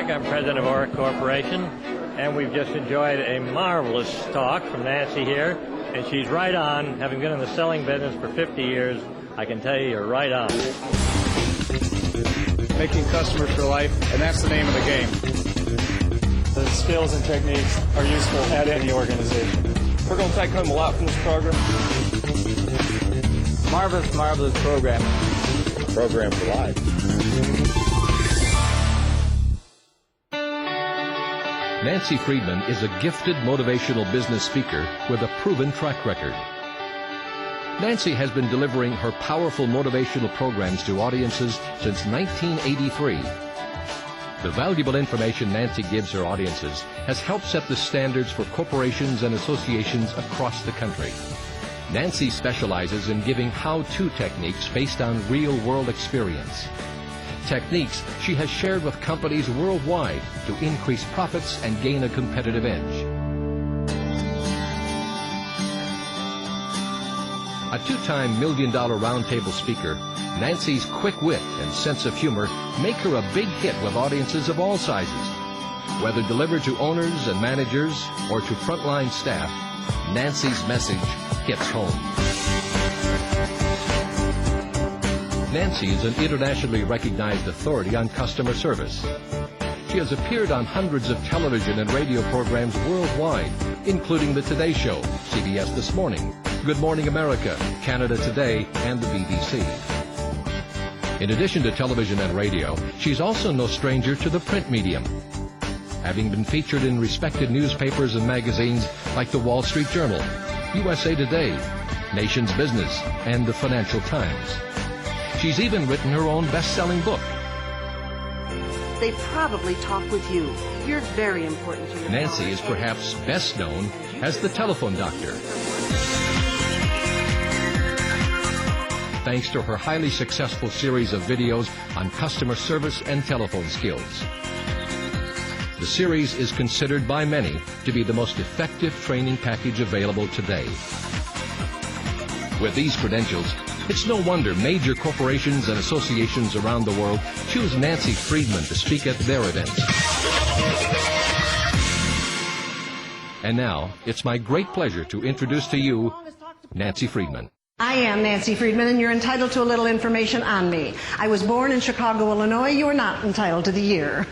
Orrick. I'm president of Orrick Corporation, and we've just enjoyed a marvelous talk from Nancy here, and she's right on. Having been in the selling business for 50 years, I can tell you you're right on. Making customers for life, and that's the name of the game. The skills and techniques are useful at any organization. We're going to take home a lot from this program. Marvelous, marvelous program. Program for life. Nancy Friedman is a gifted motivational business speaker with a proven track record. Nancy has been delivering her powerful motivational programs to audiences since 1983. The valuable information Nancy gives her audiences has helped set the standards for corporations and associations across the country. Nancy specializes in giving how-to techniques based on real-world experience. Techniques she has shared with companies worldwide to increase profits and gain a competitive edge. A two-time million-dollar roundtable speaker, Nancy's quick wit and sense of humor make her a big hit with audiences of all sizes. Whether delivered to owners and managers or to frontline staff, Nancy's message hits home. Nancy is an internationally recognized authority on customer service. She has appeared on hundreds of television and radio programs worldwide, including The Today Show, CBS This Morning, Good Morning America, Canada Today, and the BBC. In addition to television and radio, she's also no stranger to the print medium, having been featured in respected newspapers and magazines like the Wall Street Journal, USA Today, Nation's Business, and the Financial Times. She's even written her own best-selling book. They probably talk with you. You're very important to your Nancy is perhaps best known as the telephone doctor. Thanks to her highly successful series of videos on customer service and telephone skills. The series is considered by many to be the most effective training package available today. With these credentials, it's no wonder major corporations and associations around the world choose Nancy Friedman to speak at their events. And now, it's my great pleasure to introduce to you Nancy Friedman. I am Nancy Friedman, and you're entitled to a little information on me. I was born in Chicago, Illinois. You are not entitled to the year.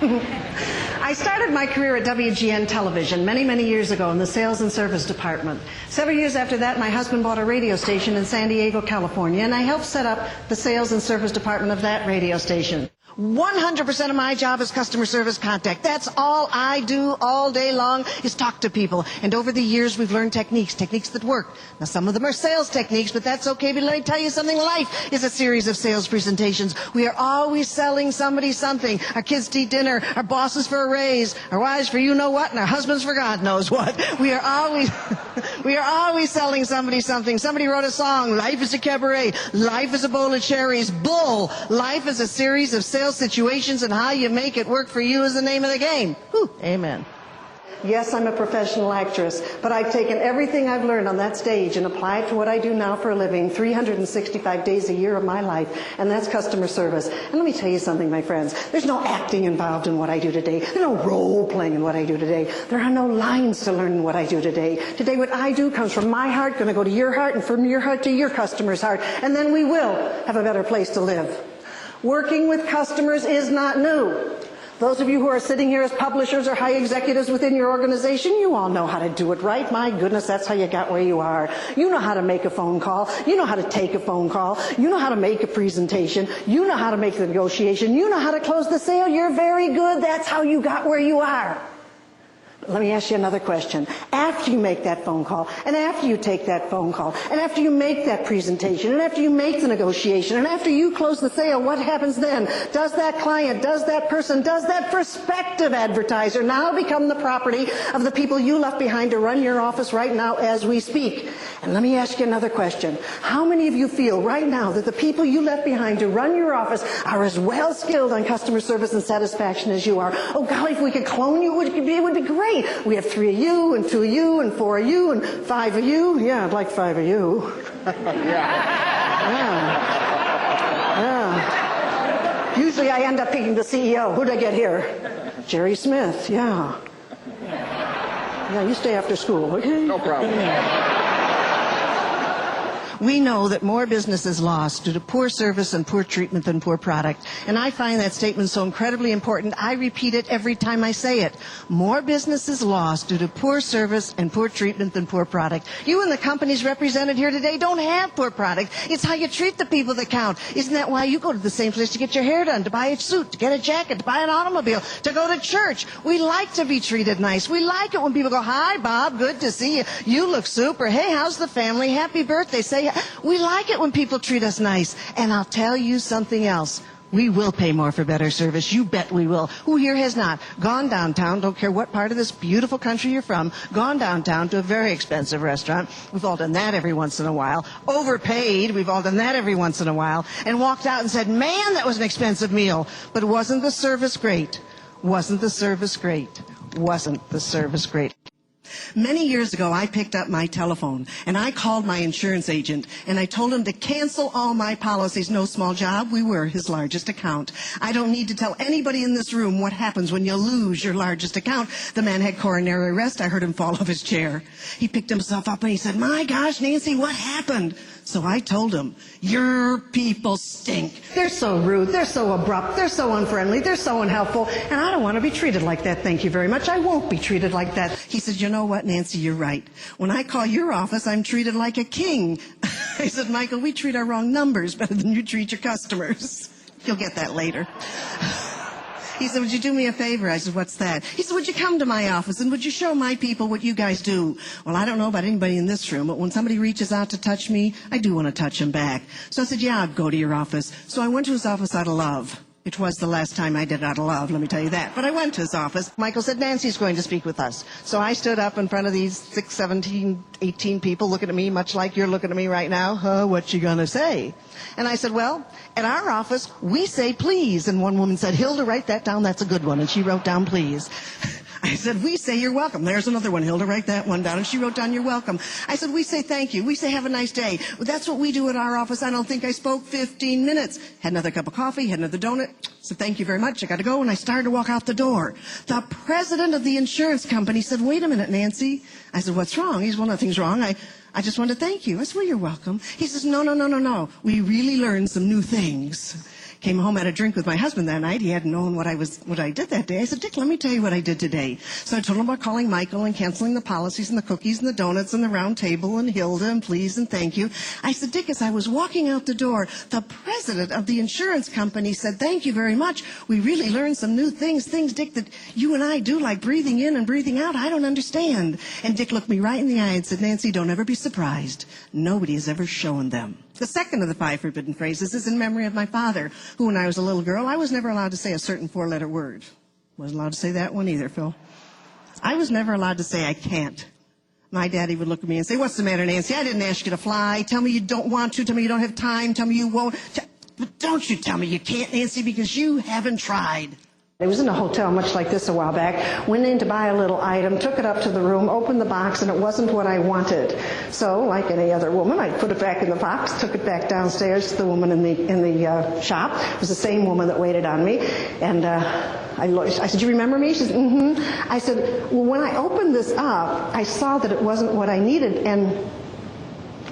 I started my career at WGN Television many, many years ago in the sales and service department. Several years after that, my husband bought a radio station in San Diego, California, and I helped set up the sales and service department of that radio station. 100% of my job is customer service contact. That's all I do all day long is talk to people. And over the years, we've learned techniques that work. Now, some of them are sales techniques, but that's okay. But let me tell you something. Life is a series of sales presentations. We are always selling somebody something. Our kids to eat dinner, our bosses for a raise, our wives for you know what, and our husbands for God knows what. We are always selling somebody something. Somebody wrote a song, life is a cabaret, life is a bowl of cherries. Bull! Life is a series of sales situations, and how you make it work for you is the name of the game. Whew, amen. Yes, I'm a professional actress, but I've taken everything I've learned on that stage and applied it to what I do now for a living, 365 days a year of my life, and that's customer service. And let me tell you something, my friends. There's no acting involved in what I do today. There's no role-playing in what I do today. There are no lines to learn in what I do today. Today, what I do comes from my heart, going to go to your heart, and from your heart to your customer's heart, and then we will have a better place to live. Working with customers is not new. Those of you who are sitting here as publishers or high executives within your organization, you all know how to do it right. My goodness, that's how you got where you are. You know how to make a phone call. You know how to take a phone call. You know how to make a presentation. You know how to make the negotiation. You know how to close the sale. You're very good. That's how you got where you are. Let me ask you another question. After you make that phone call, and after you take that phone call, and after you make that presentation, and after you make the negotiation, and after you close the sale, what happens then? Does that client, does that person, does that prospective advertiser now become the property of the people you left behind to run your office right now as we speak? And let me ask you another question. How many of you feel right now that the people you left behind to run your office are as well skilled on customer service and satisfaction as you are? Oh golly, if we could clone you, it would be great. We have 3 of you, and 2 of you, and 4 of you, and 5 of you. Yeah, I'd like 5 of you. Yeah. Usually I end up picking the CEO. Who'd I get here? Jerry Smith, yeah. Yeah, you stay after school, okay? No problem. We know that more business is lost due to poor service and poor treatment than poor product. And I find that statement so incredibly important, I repeat it every time I say it. More business is lost due to poor service and poor treatment than poor product. You and the companies represented here today don't have poor product. It's how you treat the people that count. Isn't that why you go to the same place to get your hair done, to buy a suit, to get a jacket, to buy an automobile, to go to church? We like to be treated nice. We like it when people go, hi, Bob, good to see you. You look super. Hey, how's the family? Happy birthday. Say, we like it when people treat us nice. And I'll tell you something else. We will pay more for better service. You bet we will. Who here has not gone downtown, don't care what part of this beautiful country you're from, gone downtown to a very expensive restaurant? We've all done that every once in a while. Overpaid, we've all done that every once in a while. And walked out and said, man, that was an expensive meal. But wasn't the service great? Wasn't the service great? Wasn't the service great? Many years ago, I picked up my telephone, and I called my insurance agent, and I told him to cancel all my policies. No small job, we were his largest account. I don't need to tell anybody in this room what happens when you lose your largest account. The man had coronary arrest. I heard him fall off his chair. He picked himself up, and he said, my gosh, Nancy, what happened? So I told him, your people stink. They're so rude, they're so abrupt, they're so unfriendly, they're so unhelpful, and I don't want to be treated like that, thank you very much. I won't be treated like that. He said, you know what, Nancy, you're right. When I call your office, I'm treated like a king. I said, Michael, we treat our wrong numbers better than you treat your customers. You'll get that later. He said, would you do me a favor? I said, what's that? He said, would you come to my office and would you show my people what you guys do? Well, I don't know about anybody in this room, but when somebody reaches out to touch me, I do want to touch him back. So I said, yeah, I'll go to your office. So I went to his office out of love. It was the last time I did it out of love, let me tell you that. But I went to his office. Michael said, Nancy's going to speak with us. So I stood up in front of these 6, 17, 18 people looking at me, much like you're looking at me right now. What you gonna say? And I said, well, at our office, we say please. And one woman said, Hilda, write that down. That's a good one. And she wrote down please. I said, we say you're welcome. There's another one, Hilda, write that one down. And she wrote down you're welcome. I said, we say thank you. We say have a nice day. Well, that's what we do at our office. I don't think I spoke 15 minutes. Had another cup of coffee, had another donut. Said, thank you very much. I got to go. And I started to walk out the door. The president of the insurance company said, wait a minute, Nancy. I said, what's wrong? He said, well, nothing's wrong. I just wanted to thank you. I said, well, you're welcome. He says, no. We really learned some new things. Came home, had a drink with my husband that night. He hadn't known what I did that day. I said, Dick, let me tell you what I did today. So I told him about calling Michael and canceling the policies and the cookies and the donuts and the round table and Hilda and please and thank you. I said, Dick, as I was walking out the door, the president of the insurance company said, thank you very much. We really learned some new things, Dick, that you and I do, like breathing in and breathing out. I don't understand. And Dick looked me right in the eye and said, Nancy, don't ever be surprised. Nobody has ever shown them. The second of the 5 forbidden phrases is in memory of my father, who, when I was a little girl, I was never allowed to say a certain 4-letter word. Wasn't allowed to say that one either, Phil. I was never allowed to say I can't. My daddy would look at me and say, what's the matter, Nancy? I didn't ask you to fly. Tell me you don't want to. Tell me you don't have time. Tell me you won't. But don't you tell me you can't, Nancy, because you haven't tried. I was in a hotel much like this a while back, went in to buy a little item, took it up to the room, opened the box, and it wasn't what I wanted. So, like any other woman, I put it back in the box, took it back downstairs to the woman in the shop. It was the same woman that waited on me. And I said, you remember me? She said, mm-hmm. I said, well, when I opened this up, I saw that it wasn't what I needed, and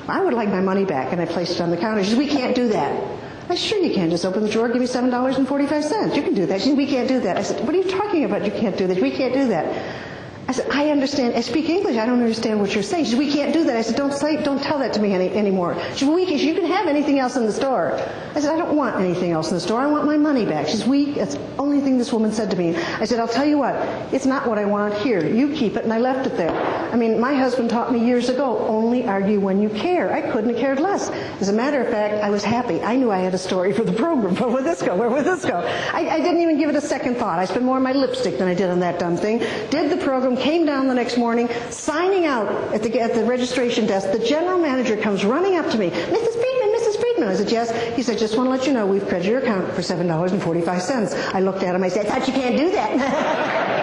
I would like my money back. And I placed it on the counter. She said, we can't do that. I said, sure you can. Just open the drawer, give me $7.45. You can do that. She said, we can't do that. I said, what are you talking about? You can't do that. We can't do that. I said, I understand. I speak English. I don't understand what you're saying. She said, we can't do that. I said, don't tell that to me anymore. She said, you can have anything else in the store. I said, I don't want anything else in the store. I want my money back. She said, that's the only thing this woman said to me. I said, I'll tell you what. It's not what I want. Here, you keep it. And I left it there. I mean, my husband taught me years ago, only argue when you care. I couldn't have cared less. As a matter of fact, I was happy. I knew I had a story for the program. Where would this go? Where would this go? I didn't even give it a second thought. I spent more on my lipstick than I did on that dumb thing. Did the program, came down the next morning, signing out at the registration desk. The general manager comes running up to me. Mrs. Friedman. I said, yes. He said, just want to let you know we've credited your account for $7.45. I looked at him. I said, I thought you can't do that.